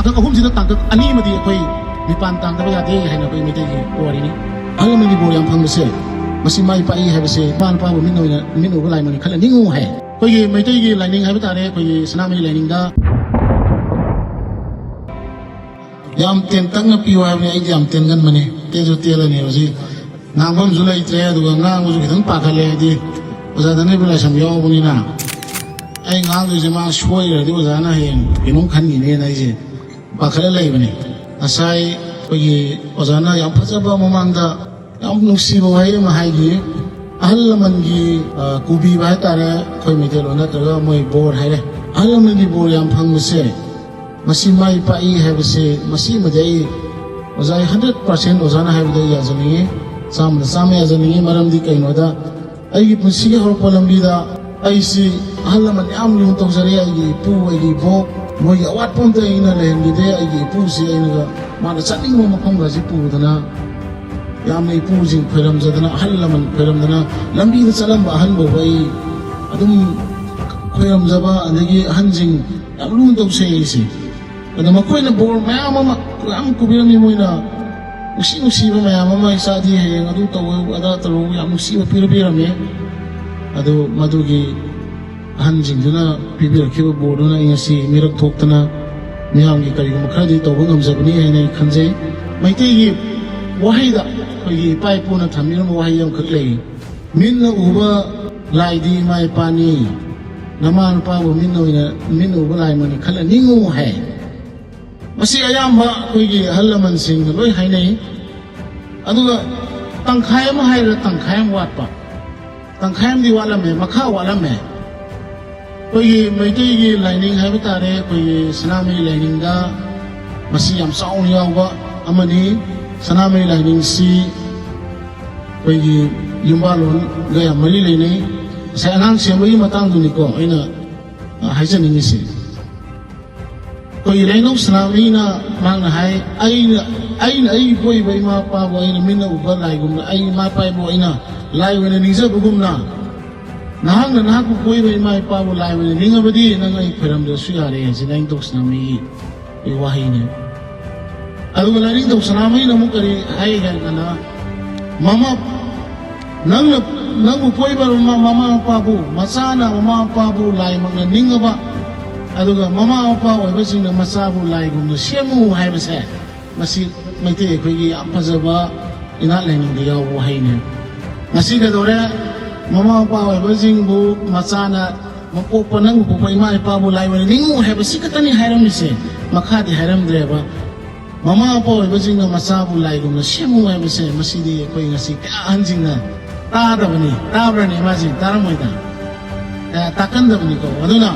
tangkak ahum sida tangkak ani mati koi nipan tang tapi ade haina koi miti wari ni alam ni bo yang phang se masi mai pa I have se pan pa bo min o lai mani khala ningu hai koi ge mai tai ge lining hai ta re koi sana mai lining da yam ten tang na piwa ni ai yam ten gan mani te jo te la ni osi nangam zulai tre du ngang ju khang pa khale di oza da ne bila sam yo buni na ai ngang ju ma shoi re di oza na hen inong khan ni ne na ji pa khale lai bani asai koi oza na yam phaja ba mamang da yam nusi bo hai ma hai gi ahal man gi kubi ba ta re koi mi te lo na ta moi bor hai re ahal man gi bor yam phang se masi mai pa I have se masi ma dai ozai 100% ozana have dai ya jani sam ya jani maram di kai no da ai punsi ge hor polam bi da ai si halaman am lu to zari ai gi pu ai gi bo mo ya wat pon te ina le ngi de ai gi pu si ai ga ma da chani mo ma khong ga si pu da na ya mai pu jing pheram za da na halaman pheram da na lambi da salam ba han bo bai adum khoyam za ba adagi hanjing am lu to se si ada makoy na bor maya mama ang kubiran ni mo na usi ba maya mama isa di he adu taw ada talo yang usi ba pira me adu madugi hanjing duna pibir ke bor na ingasi mirak thok tana miyam gi kari ma khadi taw ngam zabni he nei khanje maite gi wahai da gi pai pu na thamir mo wahai yam khak lei min na uba lai di mai pani naman pa bo min uba lai mani khala ningu hai masi ayamba koigi halaman sing loi hainai aduga tangkhai ma haira tangkhai wat pa tangkhai di wala me makha wala me koigi meitei gi lining hai bitare koigi sanami lining da masi yam saung yawa amani sanami lining si koigi yumbalon ga ya mali leinai sa anang siamai matang du ni ko aina haisen ni si koi laino sanami na mang na hai ai boy bai ma pa boy na min na uba lai gum ai ma pa boy na lai we na ningsa bugum na nahang na nak boy bai ma pa bo lai we ninga badi na ngai pheram de su ya re sinain tok sanami e wahi ne adu la ring tok sanami na mu kari hai ga na mama nang boy ba mama pa bo masana mama pa bo lai mang na ninga ba aduga mama apa oibasing na masabu lai gum no siamu hai base masi maite khoi gi apazaba ina lening de yaw hai ne ngasi ga dore mama apa oibasing bu masana mapo panang bu pai mai pa bu lai wani ningu hai base katani hairam ni se makha di hairam dreba mama apa oibasing na masabu lai gum no siamu hai base masi de khoi ngasi ka anjing na ta da bani ta bra ni ma ji taram moi da takan da bani ko aduna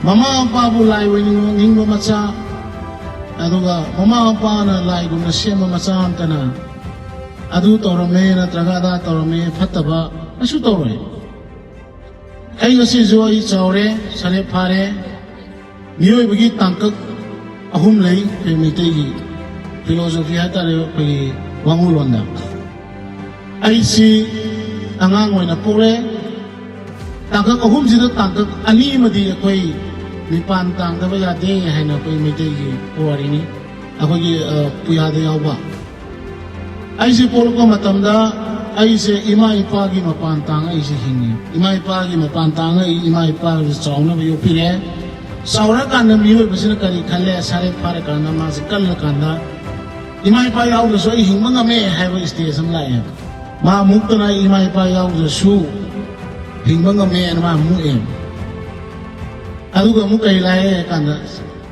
mama apa bu lai we ning macha aduga mama apa na lai gum na sema macha antana adu torome na tragada torome phataba asu tore ai ngasi joi chaure sare phare miyoi bagi tangkak ahum lai pe mitei gi philosophy hata re pe wangulonda ai si angang we na pore tangkak ahum sida tangkak ani madi koi nipan tang da ba de haina koi mete gi wari ni akogi puya de yawa ai si pol ko matam da ai se ima ipa gi mapan tang ai si hingi ima ipa gi mapan tang ai ima ipa gi chauna ba yo pire saura kan na mi ba sin kari khalle sare pare kan na ma se kal kan da ima ipa yaw lo so i hingma ngame hai ba station la ya ma mukta na ima ipa yaw lo su hingma ngame na ma mu em aduga mu kai lai kan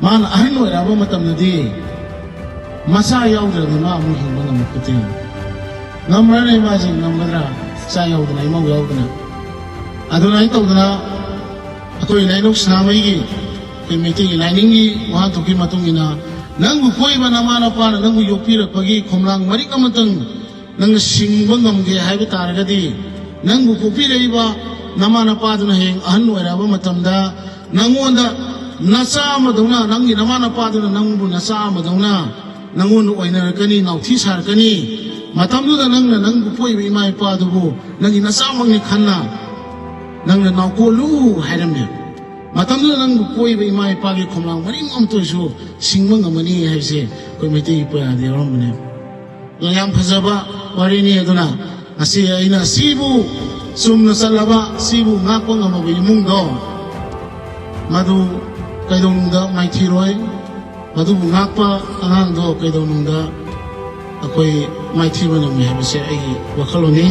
man ahin no ra ba matam na di masa yaw da ma mu hingma ngam kutin ngamra nei ma jing ngamra sa yaw da nai ma yaw da aduna ai to da atoi nai no samai gi ke me ti nai ning gi wa to ki matung ina nang gu koi ba na ma na pa nang gu yopi ra pagi khomlang mari ka matang nang sing ba ngam ge hai ba tar ga di nang gu kopi rei ba nama na pa du na heng ahan no ra ba matam da nangonda nasa madona nangi nama na pa du na nang bu nasa madona nangon oina kani nau thi sar kani matam du da nang na nang bu poi bi mai pa du bu nangi nasa mang ni khanna nang na nau ko lu hairam ne matamdo nang koi be mai pagi khomlang mani ngom to su singmang amani hai se koi meti pa de rom ne lo yam phajaba wari ni aduna asi aina sibu sumna salaba sibu ngakko ngam be mung do madu kaidong da mai thiroi madu ngakpa anang do kaidong da akoi mai thibana me ha se ai wakhaloni